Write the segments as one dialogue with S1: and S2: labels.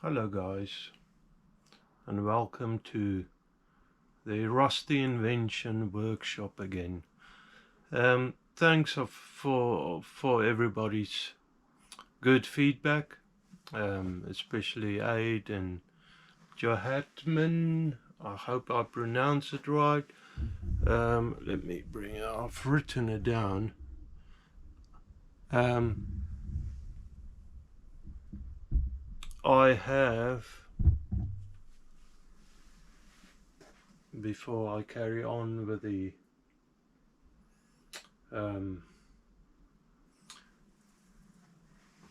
S1: Hello guys, and welcome to the Rusty Invention workshop again. Thanks for everybody's good feedback, especially Aid and Johatman. I hope I pronounce it right. Let me bring it. I've written it down. I have, before I carry on with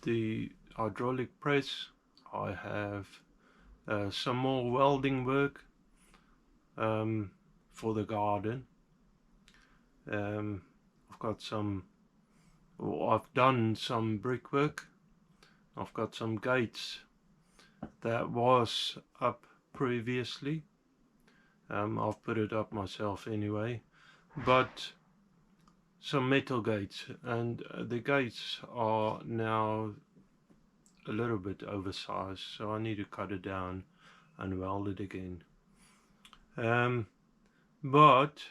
S1: the hydraulic press, I have some more welding work for the garden. I've got I've done some brickwork. I've got some gates that was up previously. I've put it up myself anyway, but some metal gates, and the gates are now a little bit oversized, so I need to cut it down and weld it again. But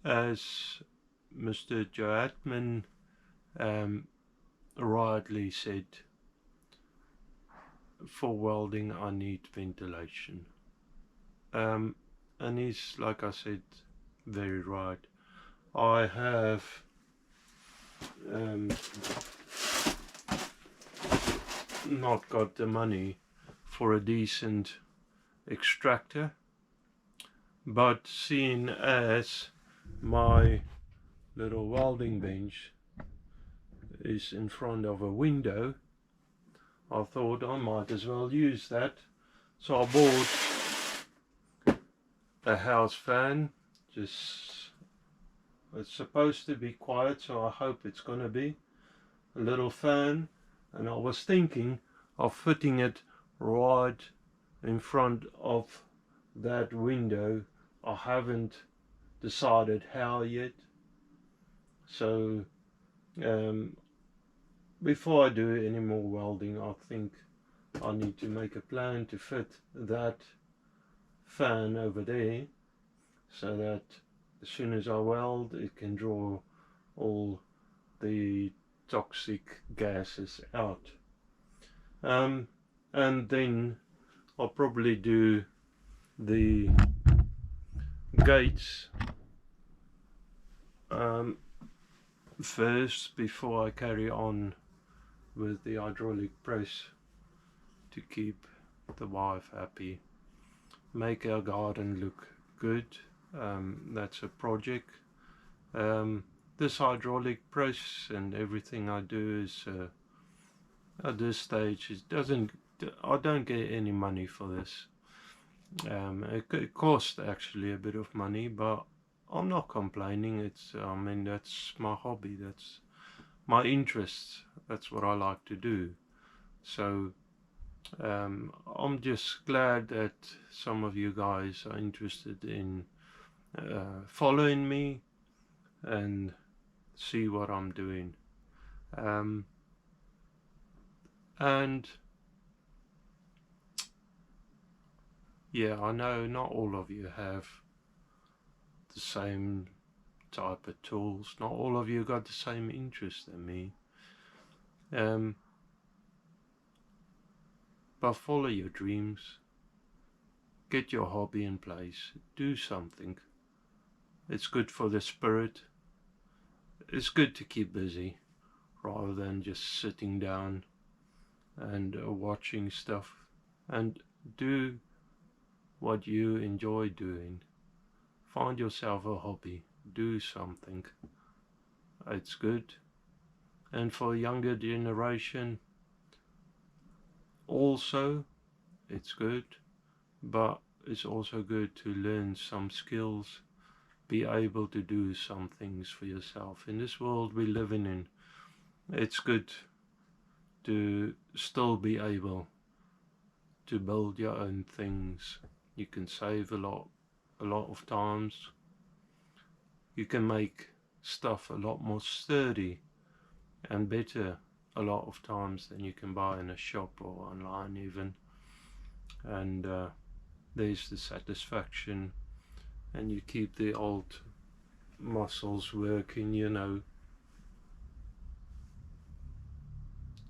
S1: as Mr. Johatman rightly said, for welding I need ventilation, and he's, like I said, very right. I have not got the money for a decent extractor, but seeing as my little welding bench is in front of a window, I thought I might as well use that. So I bought a house fan. It's supposed to be quiet, so I hope it's gonna be a little fan, and I was thinking of fitting it right in front of that window. I haven't decided how yet, so before I do any more welding, I think I need to make a plan to fit that fan over there, so that as soon as I weld, it can draw all the toxic gases out. And then I'll probably do the gates first before I carry on with the hydraulic press, to keep the wife happy, make our garden look good. That's a project. This hydraulic press and everything I do is at this stage, I don't get any money for this. It costs actually a bit of money, but I'm not complaining. That's my hobby, that's my interest, that's what I like to do. So I'm just glad that some of you guys are interested in following me and see what I'm doing. And yeah, I know not all of you have the same type of tools. Not all of you got the same interest in me. But follow your dreams. Get your hobby in place. Do something. It's good for the spirit. It's good to keep busy rather than just sitting down and watching stuff. And do what you enjoy doing. Find yourself a hobby. Do something. It's good. And for a younger generation also, it's good, but it's also good to learn some skills, be able to do some things for yourself. In this world we live in, it's good to still be able to build your own things. You can save a lot of times. You can make stuff a lot more sturdy and better a lot of times than you can buy in a shop or online even. And there's the satisfaction, and you keep the old muscles working, you know.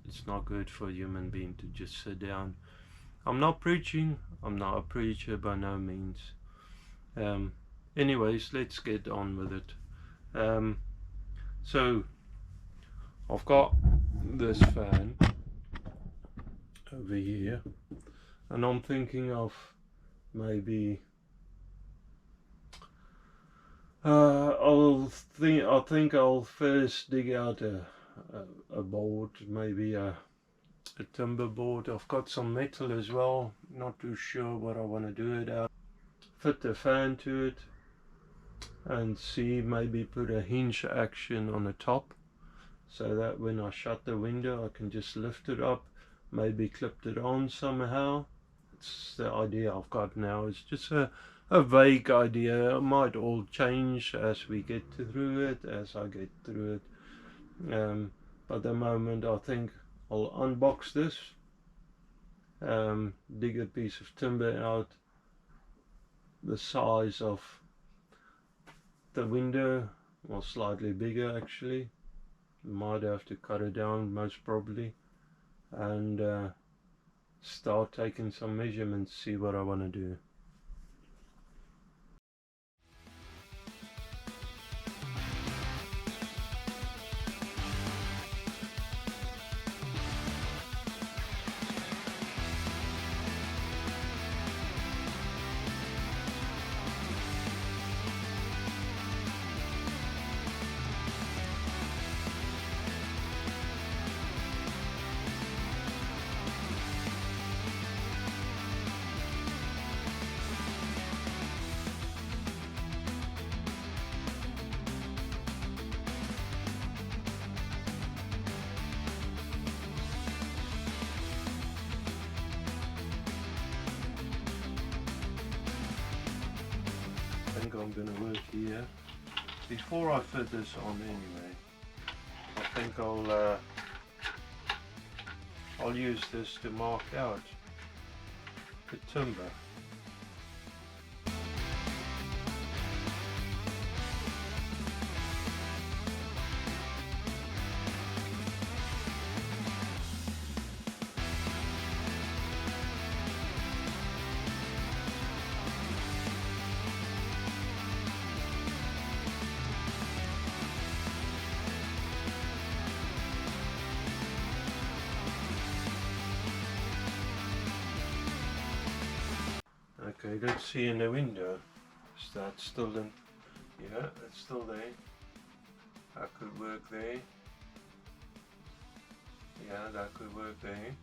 S1: It's not good for a human being to just sit down. I'm not preaching, I'm not a preacher by no means. Anyways, let's get on with it. So I've got this fan over here, and I'm thinking of maybe I think I'll first dig out a board, maybe a timber board. I've got some metal as well, not too sure what I want to do it out. Fit the fan to it and see, maybe put a hinge action on the top so that when I shut the window I can just lift it up, maybe clip it on somehow. It's the idea I've got now. It's just a vague idea. It might all change as we get through it, as I get through it. But at the moment I think I'll unbox this, dig a piece of timber out the size of the window, or slightly bigger actually. Might have to cut it down most probably, and start taking some measurements, see what I want to do. I think I'm going to work here. Before I fit this on anyway, I think I'll use this to mark out the timber. Okay, let's see in the window. Is that still in? Yeah, it's still there. That could work there. Yeah, that could work there.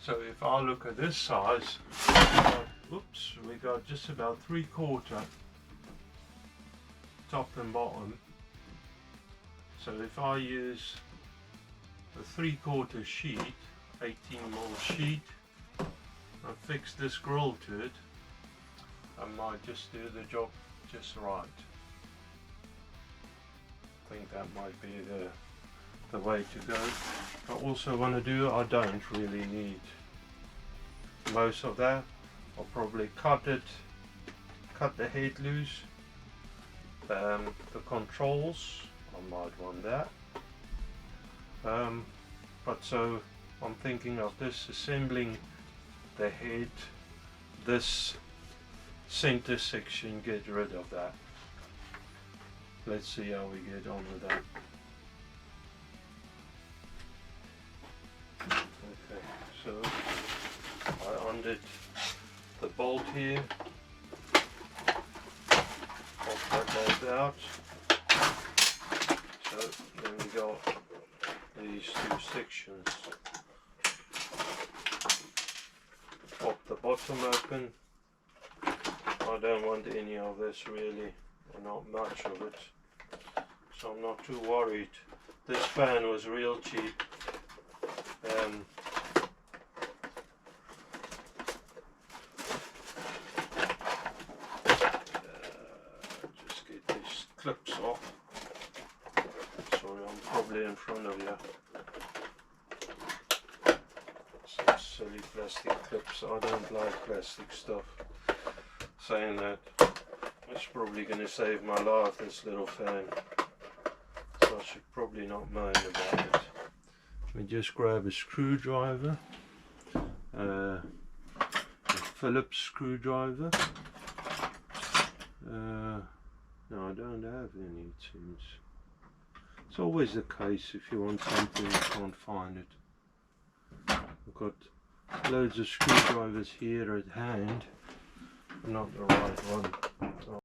S1: So if I look at this size, we got just about 3/4 top and bottom. So if I use a 3/4 sheet, 18mm sheet, and fix this grill to it, I might just do the job just right. I think that might be the way to go. I also want to do, I don't really need most of that. I'll probably cut the head loose. The controls, I might want that. But so I'm thinking of disassembling the head, this center section, get rid of that. Let's see how we get on with that. Okay, so I undid the bolt here, pop that bolt out. So then we got these two sections. Pop the bottom open. I don't want any of this really, or not much of it, so I'm not too worried. This fan was real cheap. Just get these clips off. Sorry, I'm probably in front of you. silly plastic clips. I don't like plastic stuff. Saying that, it's probably going to save my life, this little fan. So I should probably not moan about it. Let me just grab a screwdriver. A Phillips screwdriver. No, I don't have any, it seems. It's always the case if you want something, you can't find it. I've got loads of screwdrivers here at hand, not the right one.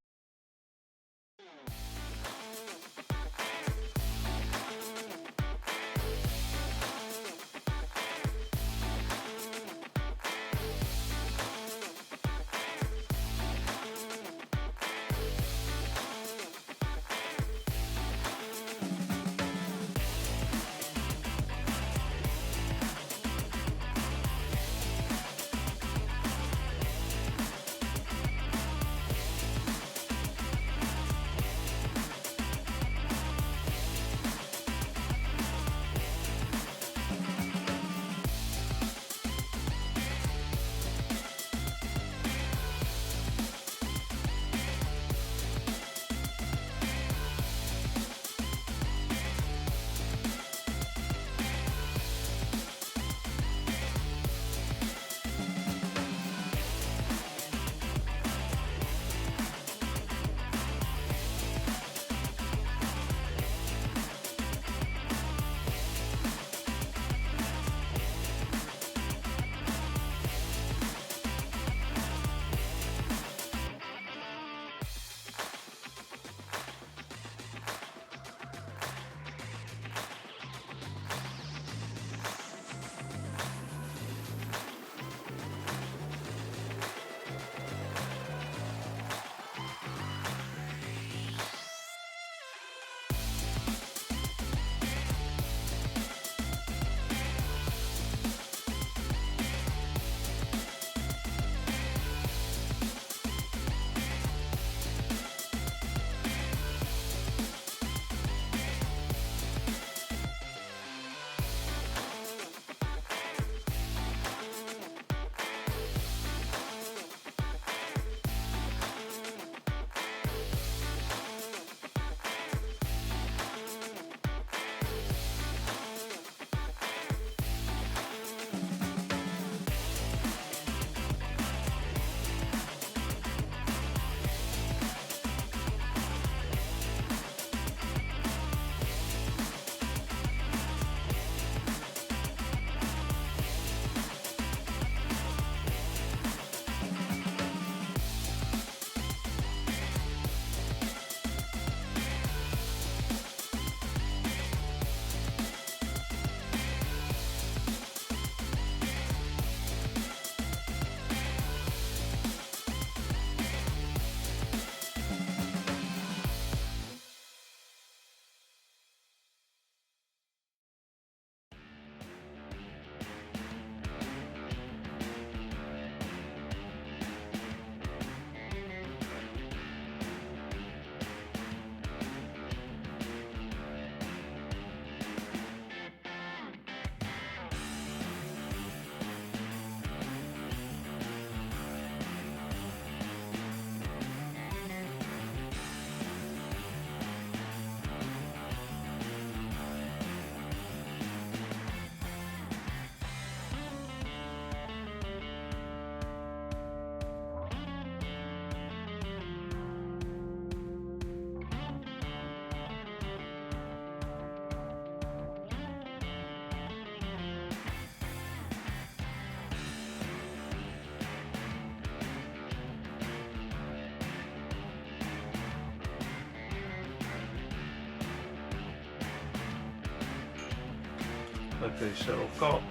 S1: Okay, so I've got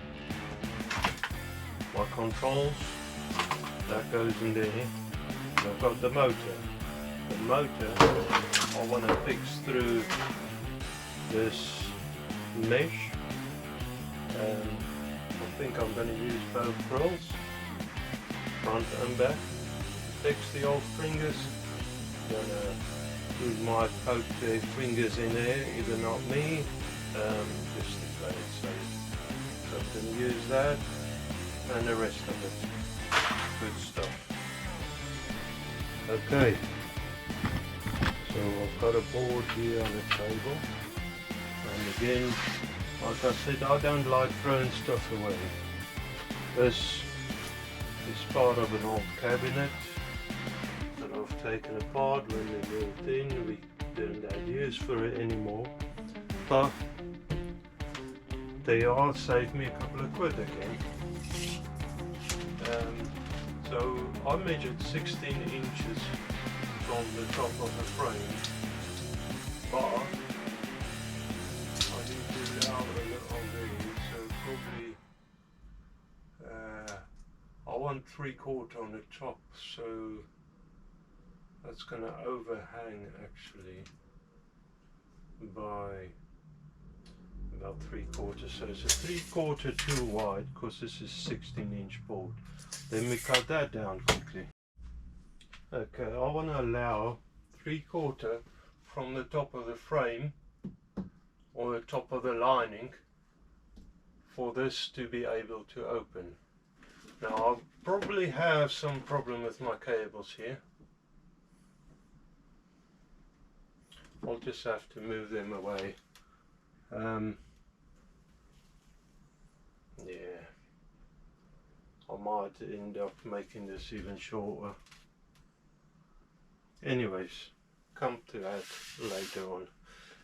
S1: my controls, that goes in there, and I've got the motor. The motor I want to fix through this mesh, and I think I'm going to use both drills, front and back, to fix the old fingers. I'm going to put my poke fingers in there, either not me, just to play it safe. So I'm going to use that, and the rest of it. Good stuff. Okay, so I've got a board here on the table, and again, like I said, I don't like throwing stuff away. This is part of an old cabinet that I've taken apart when we moved in. We didn't have use for it anymore, but they all saved me a couple of quid again. So I measured 16 inches from the top of the frame, but I need to allow a little room, so probably I want 3/4 on the top, so that's going to overhang actually by about 3/4, so it's a 3/4 too wide because this is 16-inch board. Then we cut that down quickly. Okay, I want to allow 3/4 from the top of the frame or the top of the lining for this to be able to open. Now I'll probably have some problem with my cables here. I'll just have to move them away. Yeah, I might end up making this even shorter. Anyways, come to that later on.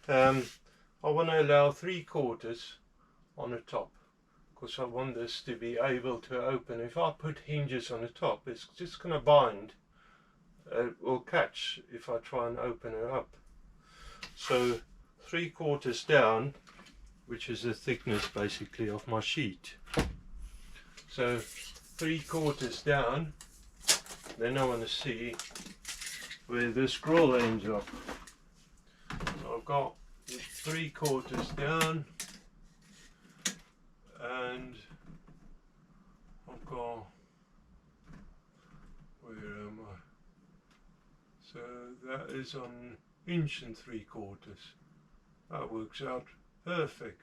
S1: I want to allow 3/4 on the top because I want this to be able to open. If I put hinges on the top, it's just going to bind. It will catch if I try and open it up. So 3/4 down, which is the thickness basically of my sheet. So 3/4 down, then I want to see where the scroll ends up. So I've got 3/4 down, and I've got, where am I? So that is on 1.75 inches. That works out perfect.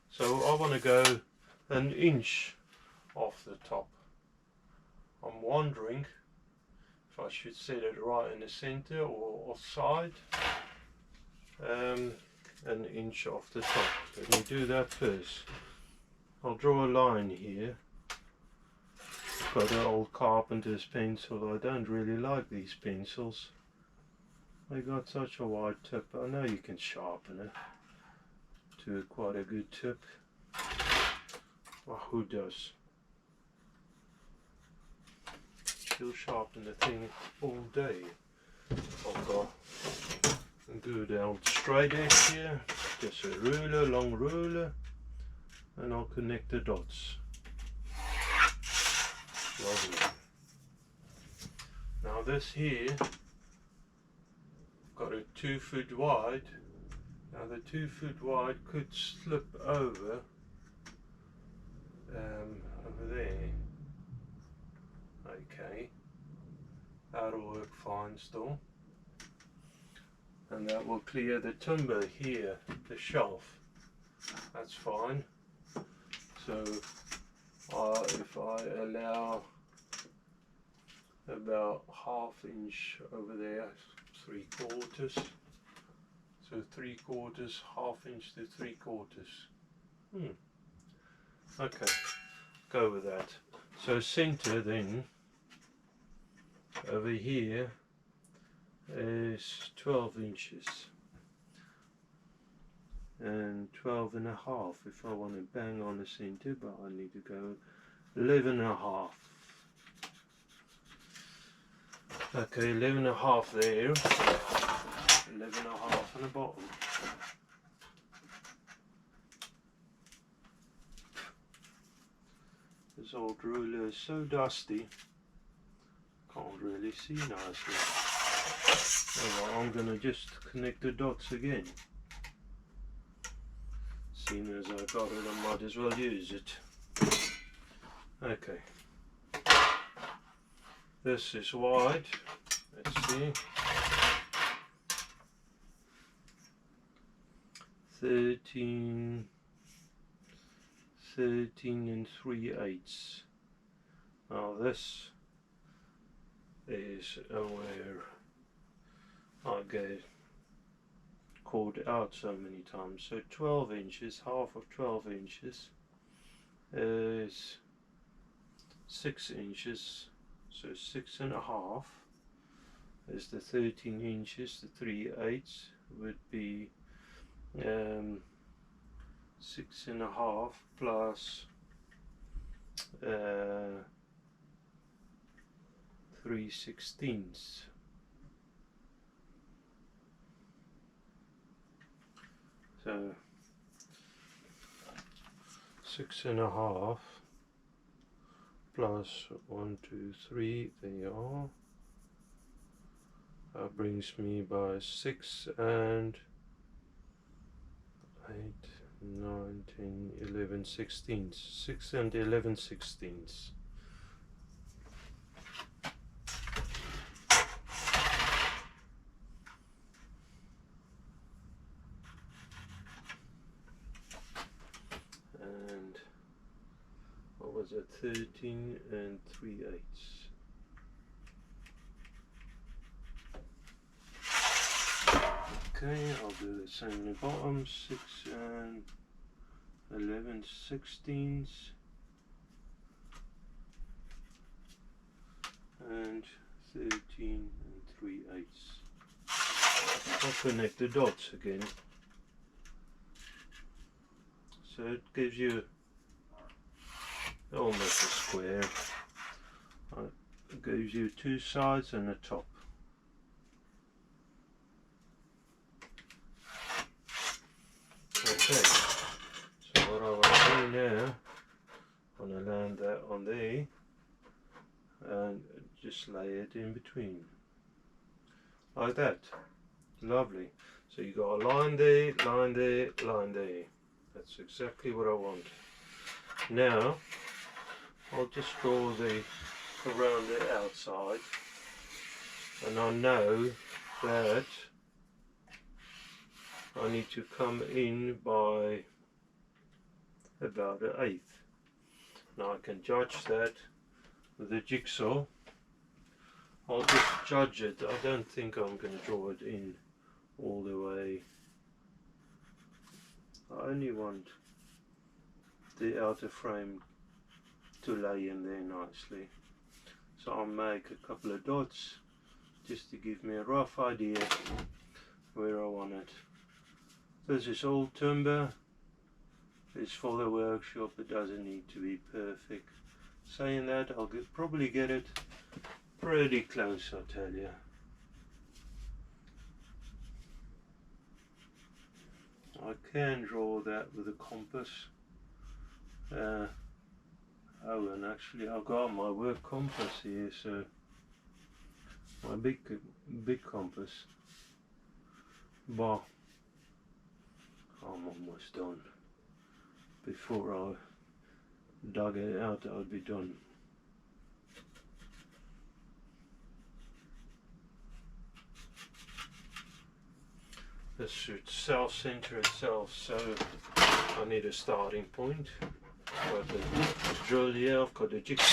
S1: So I want to go 1 inch off the top. I'm wondering if I should set it right in the center or offside. 1 inch off the top. Let me do that first. I'll draw a line here. I've got an old carpenter's pencil. I don't really like these pencils. They got such a wide tip. I know you can sharpen it to quite a good tip. Well, who does? She'll sharpen the thing all day. I've got a good old straight edge here, just a ruler, long ruler, and I'll connect the dots. Lovely. Now this here, got a 2 foot wide. Now the 2 foot wide could slip over there. Okay, that'll work fine still, and that will clear the timber here, the shelf. That's fine. So if I allow about 1/2 inch over there, 3/4, so 3/4, 1/2 inch to 3/4. Okay, go with that. So center then over here is 12 inches and 12.5 if I want to bang on the center, but I need to go 11.5. Okay, 11.5 there, 11.5 on the bottom. This old ruler is so dusty, can't really see nicely. Oh, well, I'm gonna just connect the dots again. Seeing as I got it, I might as well use it. Okay. This is wide. Let's see. 13 and 3/8. Now this is where I get caught out so many times. So 12 inches, half of 12 inches is 6 inches, so 6.5 is the 13 inches, the 3/8 would be 6.5 plus 3/16. So 6.5 plus 1, 2, 3, there you are. That brings me by 6 and 8, 9, 10, 11, 16. 6 and 11/16. And what was it? 13 and 3/8. Okay, I'll do the same in the bottom. 6 and 11/16 and 13 and 3/8. I'll connect the dots again. So it gives you almost a square. It gives you 2 sides and a top. Okay, so what I want to do now, I want to land that on there and just lay it in between. Like that. Lovely. So you got a line there, line there, line there. That's exactly what I want. Now, I'll just draw around the outside, and I know that I need to come in by about 1/8. Now I can judge that with the jigsaw. I'll just judge it. I don't think I'm going to draw it in all the way. I only want the outer frame to lay in there nicely. So I'll make a couple of dots just to give me a rough idea where I want it. This is old timber. It's for the workshop. It doesn't need to be perfect. Saying that, I'll probably get it pretty close, I tell you. I can draw that with a compass. Oh, and actually I've got my work compass here, so my big compass. But I'm almost done. Before I dug it out, I'll be done. This should self-center itself, so I need a starting point. I've got the drill here, I've got the jigsaw.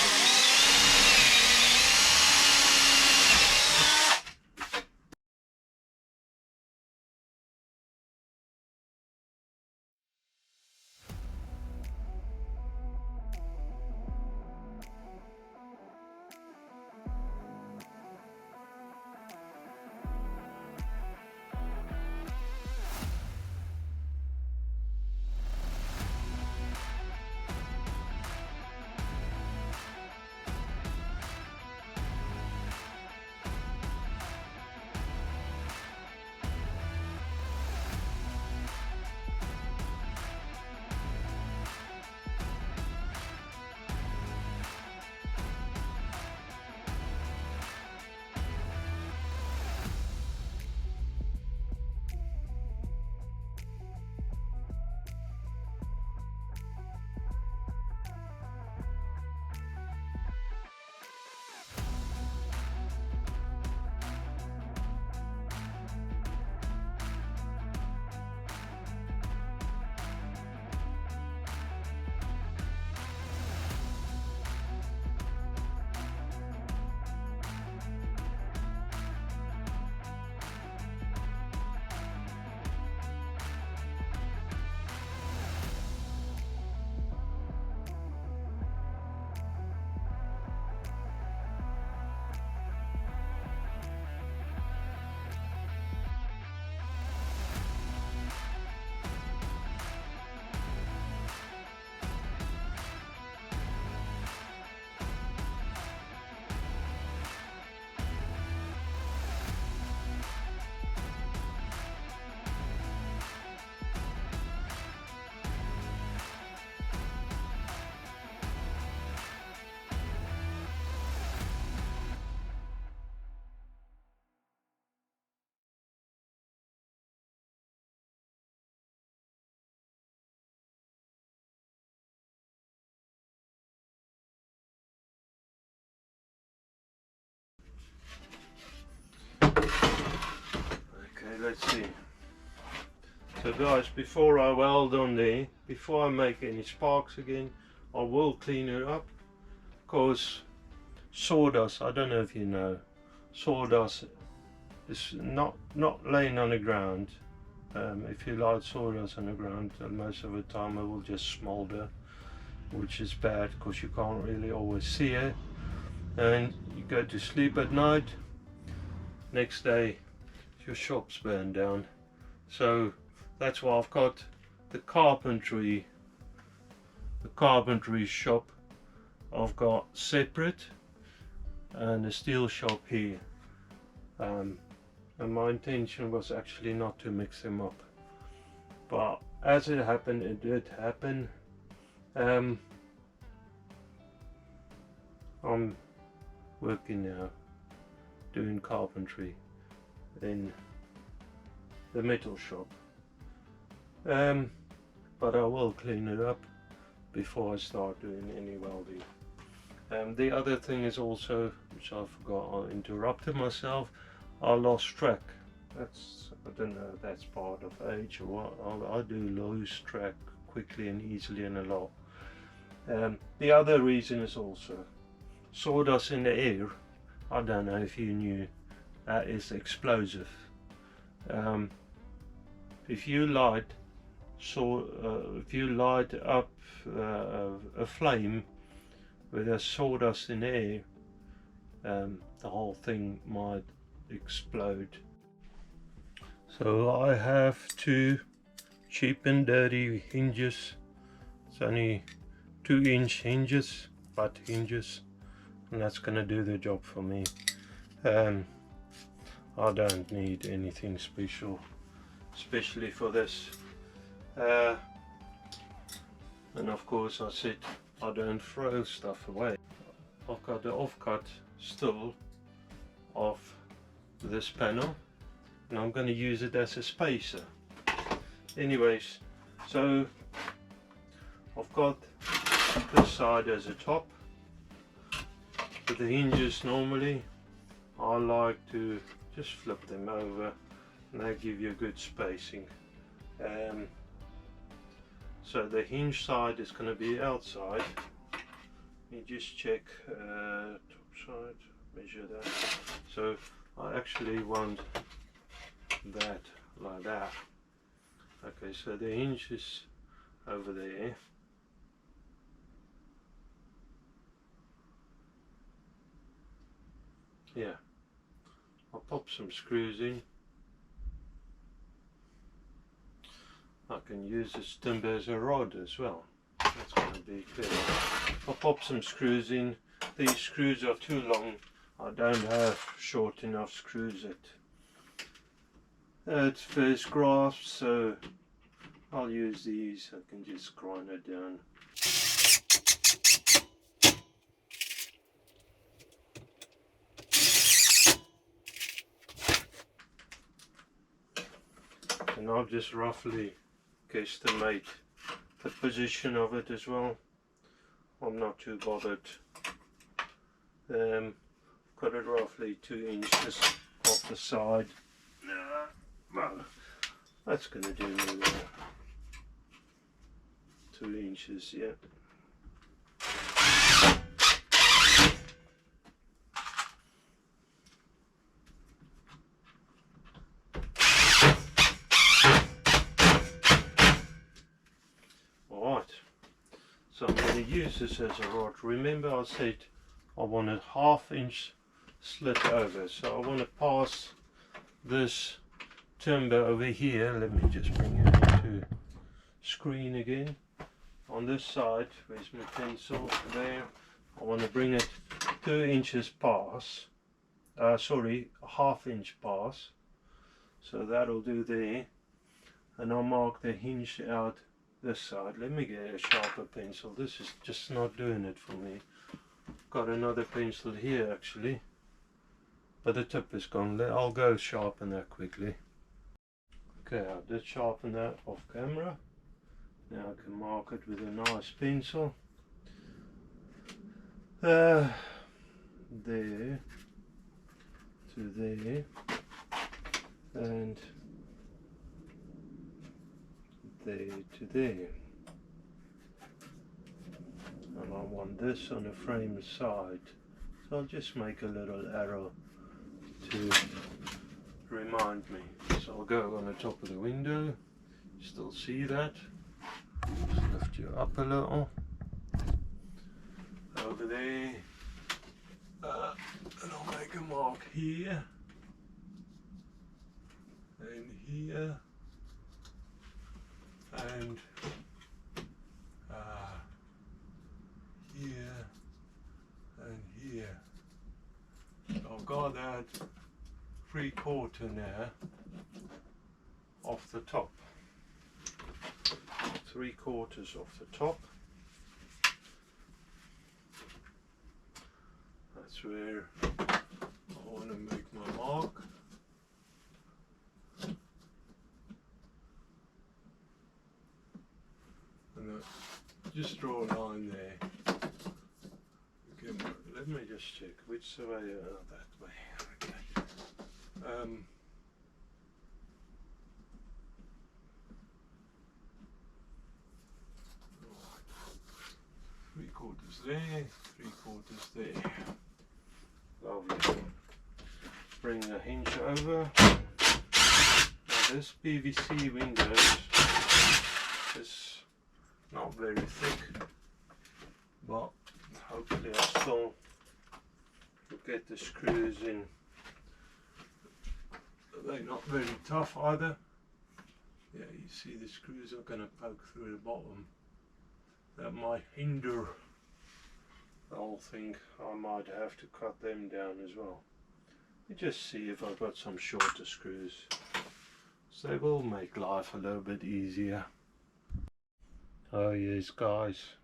S1: let's see. So guys, before I weld on there, before I make any sparks again, I will clean it up, because sawdust, I don't know if you know, sawdust is not laying on the ground. If you light sawdust on the ground, most of the time it will just smolder, which is bad because you can't really always see it. And you go to sleep at night, next day your shop's burned down. So that's why I've got the carpentry shop I've got separate, and the steel shop here. And my intention was actually not to mix them up, but as it happened, it did happen. I'm working now doing carpentry in the metal shop, but I will clean it up before I start doing any welding. The other thing is also, which I forgot, I interrupted myself, I lost track. That's, I don't know if that's part of age or what. I do lose track quickly and easily and a lot. The other reason is also sawdust in the air. I don't know if you knew, that is explosive. If you light up a flame with a sawdust in the air, the whole thing might explode. So I have two cheap and dirty hinges. It's only 2-inch hinges, butt hinges, and that's gonna do the job for me. I don't need anything special, especially for this. And of course I said I don't throw stuff away. I've got the offcut still of this panel, and I'm going to use it as a spacer. Anyways, so I've got this side as a top. With the hinges, normally I like to just flip them over, and they give you a good spacing. So the hinge side is going to be outside. Let me just check top side, measure that. So I actually want that like that. Okay, so the hinge is over there. Yeah, I'll pop some screws in. I can use this timber as a rod as well. That's going to be good. I'll pop some screws in. These screws are too long. I don't have short enough screws at first grasp, so I'll use these. I can just grind it down. And I'll just roughly guesstimate the position of it as well. I'm not too bothered. Got it roughly 2 inches off the side. Well, that's going to do me well. 2 inches, yeah. Alright, so I'm going to use this as a rod. Remember I said I want a 1/2 inch slit over, so I want to pass this timber over here. Let me just bring it into screen again. On this side, where's my pencil? There. I want to bring it 2 inches past. Sorry, a 1/2 inch past. So that'll do there. And I'll mark the hinge out this side. Let me get a sharper pencil. This is just not doing it for me. Got another pencil here actually, but the tip is gone. I'll go sharpen that quickly. Okay, I did sharpen that off camera. Now I can mark it with a nice pencil. There to there, and there to there. And I want this on the frame side, so I'll just make a little arrow to remind me. So I'll go on the top of the window. Still see that? Just lift you up a little. Over there. And I'll make a mark here. And here. And here. And here. So I've got that 3/4 now off the top. 3/4 off the top. That's where I want to make my mark. And just draw a line there. Okay, let me just check which way. That way. Okay. 3/4 there, 3/4 there. Lovely. Bring the hinge over. Now this PVC window is not very thick, but hopefully I still get the screws in. They're not very tough either. Yeah, you see the screws are going to poke through the bottom. That might hinder the whole thing. I might have to cut them down as well. You just see if I've got some shorter screws. So they will make life a little bit easier. Oh yes guys,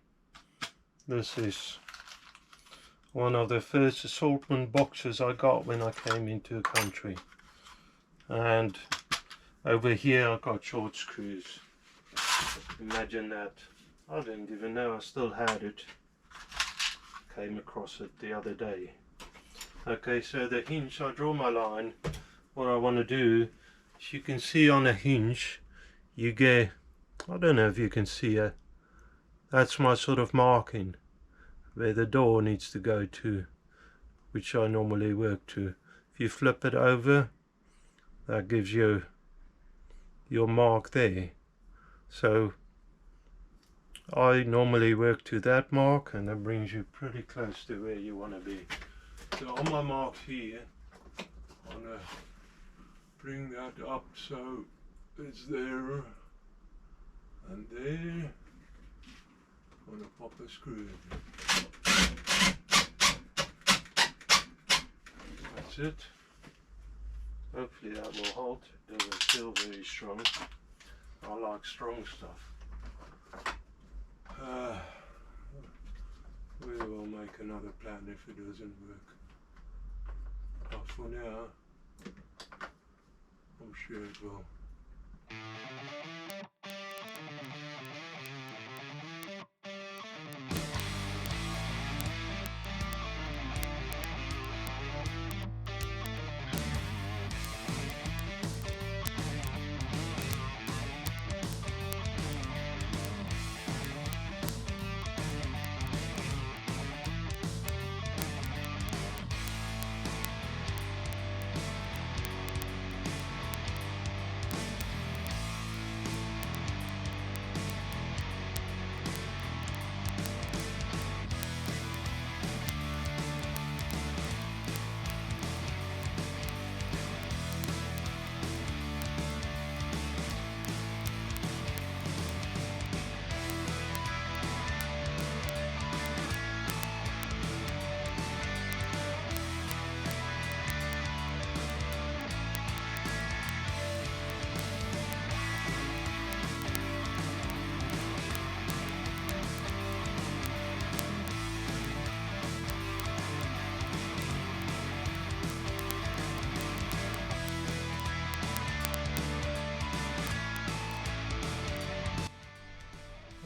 S1: this is one of the first assortment boxes I got when I came into the country. And over here I got short screws. Imagine that. I didn't even know I still had it. Came across it the other day. Okay, so the hinge, I draw my line. What I want to do, as you can see on the hinge, you get, I don't know if you can see it, that's my sort of marking where the door needs to go to, which I normally work to. If you flip it over, that gives you your mark there. So I normally work to that mark, and that brings you pretty close to where you want to be. So on my mark here, I'm going to bring that up so it's there and there. I'm going to pop a screw in. That's it. Hopefully that will hold. It doesn't feel very strong. I like strong stuff. We will make another plan if it doesn't work. But for now, I'm sure it will.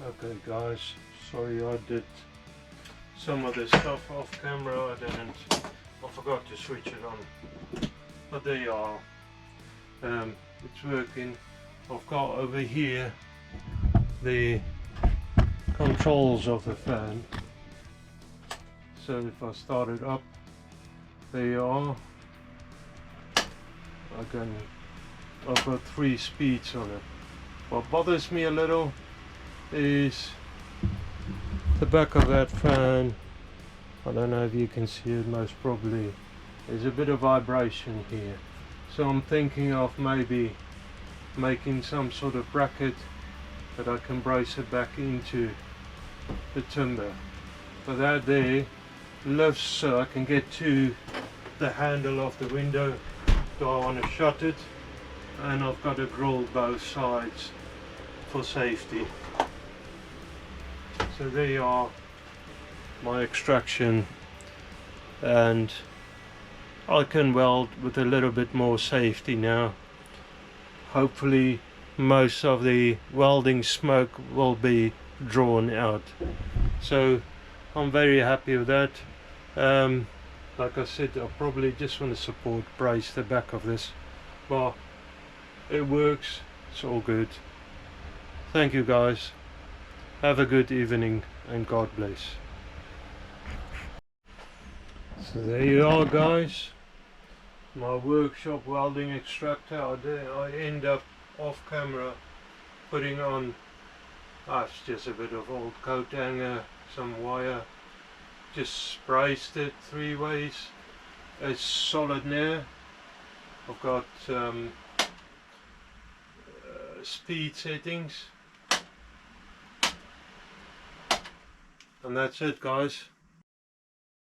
S1: Okay guys, sorry I did some of the stuff off camera. I forgot to switch it on, but there you are. It's working. I've got over here the controls of the fan. So if I start it up, there you are. I've got 3 speeds on it. What bothers me a little is the back of that fan. I don't know if you can see it, most probably. There's a bit of vibration here. So I'm thinking of maybe making some sort of bracket that I can brace it back into the timber. But that there lifts so I can get to the handle of the window. Do I want to shut it? And I've got to grill both sides for safety. So there you are, my extraction, and I can weld with a little bit more safety now. Hopefully most of the welding smoke will be drawn out. So I'm very happy with that. Like I said, I probably just want to brace the back of this, but it works, it's all good. Thank you guys, have a good evening and God bless. So there you are guys, my workshop welding extractor. I end up off camera putting on, it's just a bit of old coat hanger, some wire, just braced it 3 ways. It's solid now. I've got speed settings, and that's it guys.